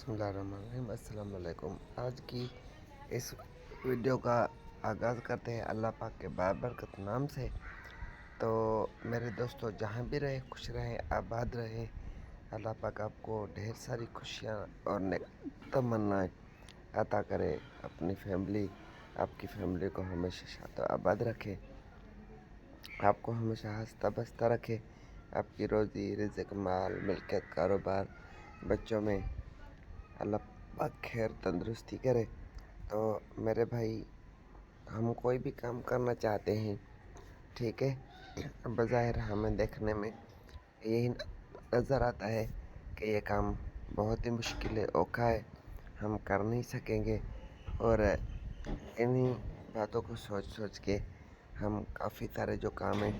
बिस्मिल्लाहिर्रहमानिर्रहीम। अस्सलाम वालेकुम। आज की इस वीडियो का आगाज़ करते हैं अल्लाह पाक के बाबरकत नाम से। तो मेरे दोस्तों, जहाँ भी रहे खुश रहें, आबाद रहें। अल्लाह पाक आपको ढेर सारी खुशियाँ और नेक तमन्नाएँ अता करे। अपनी फैमिली, आपकी फैमिली को हमेशा शाद आबाद रखे, आपको हमेशा हंसता बसता रखे। आपकी रोज़ी रिज़्क, माल, मिल्कियत, कारोबार, बच्चों में अल्लाह पाक खैर तंदुरुस्ती करे। तो मेरे भाई, हम कोई भी काम करना चाहते हैं, ठीक है, बज़ाहिर हमें देखने में यही नज़र आता है कि ये काम बहुत ही मुश्किल है, औखा है, हम कर नहीं सकेंगे। और इन्हीं बातों को सोच सोच के हम काफ़ी सारे जो काम है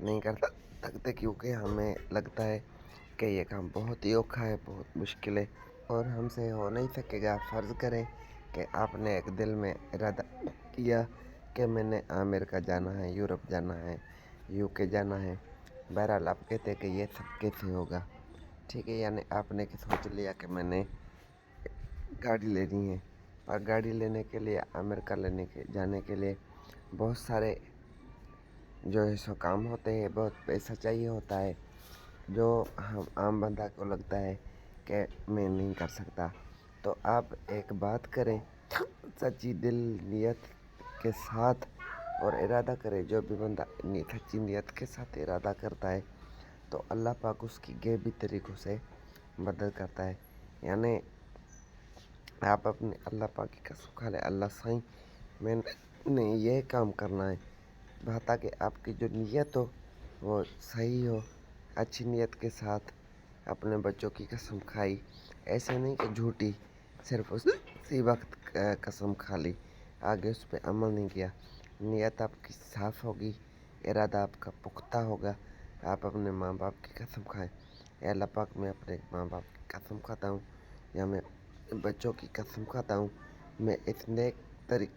नहीं कर सकते, क्योंकि हमें लगता है कि ये काम बहुत ही औखा है, बहुत मुश्किल है और हमसे हो नहीं सकेगा। फ़र्ज़ करें कि आपने एक दिल में इरादा किया कि मैंने अमेरिका जाना है, यूरोप जाना है, यूके जाना है। बहरहाल आप कहते हैं कि ये सब कैसे होगा, ठीक है, यानी आपने सोच लिया कि मैंने गाड़ी लेनी है। और गाड़ी लेने के लिए, अमेरिका जाने के लिए बहुत सारे जो है सो काम होते हैं, बहुत पैसा चाहिए होता है, जो हम आम बंदा को लगता है कि मैं नहीं कर सकता। तो आप एक बात करें, सच्ची दिल नियत के साथ और इरादा करें। जो भी बंदा सच्ची नियत के साथ इरादा करता है तो अल्लाह पाक उसकी गैबी तरीक़ों से मदद करता है। यानी आप अपने अल्लाह पाक की कसम खा लें, अल्लाह साईं मैंने ये काम करना है, ताकि आपकी जो नीयत हो वो सही हो, अच्छी नीयत के साथ अपने बच्चों की कसम खाई। ऐसे नहीं कि झूठी, सिर्फ उसी वक्त कसम खा ली, आगे उस पर अमल नहीं किया। नीयत आपकी साफ़ होगी, इरादा आपका पुख्ता होगा। आप अपने माँ बाप की कसम खाएं, या अल्लाह पाक, मैं अपने माँ बाप की कसम खाता हूँ, या मैं बच्चों की कसम खाता हूँ, मैं इस नेक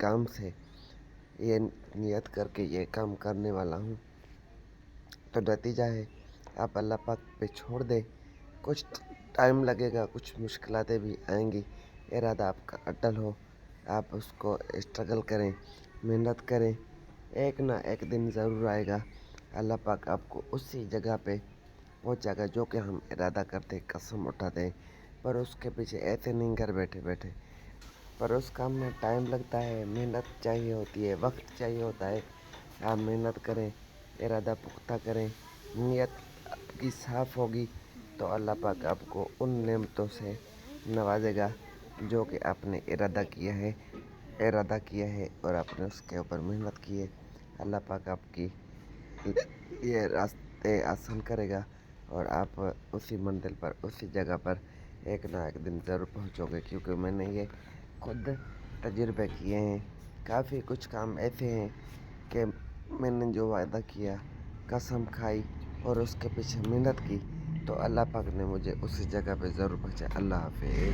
काम से ये नियत करके ये काम करने वाला हूँ। तो नतीजा है आप अल्लाह पाक पे छोड़ दें। कुछ टाइम लगेगा, कुछ मुश्किलातें भी आएंगी, इरादा आपका अटल हो, आप उसको स्ट्रगल करें, मेहनत करें, एक ना एक दिन ज़रूर आएगा। अल्लाह पाक आपको उसी जगह पे पहुँचाएगा जो कि हम इरादा करते, कसम उठाते हैं। पर उसके पीछे ऐसे नहीं घर बैठे बैठे, पर उस काम में टाइम लगता है, मेहनत चाहिए होती है, वक्त चाहिए होता है। आप मेहनत करें, इरादा पुख्ता करें, नीयत आपकी साफ़ होगी तो अल्लाह पाक आपको उन नेमतों से नवाजेगा जो कि आपने इरादा किया है और आपने उसके ऊपर मेहनत की है। अल्लाह पाक आपकी ये रास्ते आसान करेगा और आप उसी मंजिल पर, उसी जगह पर एक ना एक दिन ज़रूर पहुंचोगे, क्योंकि मैंने ये खुद तजुर्बे किए हैं। काफ़ी कुछ काम ऐसे हैं कि मैंने जो वादा किया, कसम खाई और उसके पीछे मेहनत की, तो अल्लाह पाक ने मुझे उसी जगह पे ज़रूर पहुंचाया। अल्लाह हाफिज़।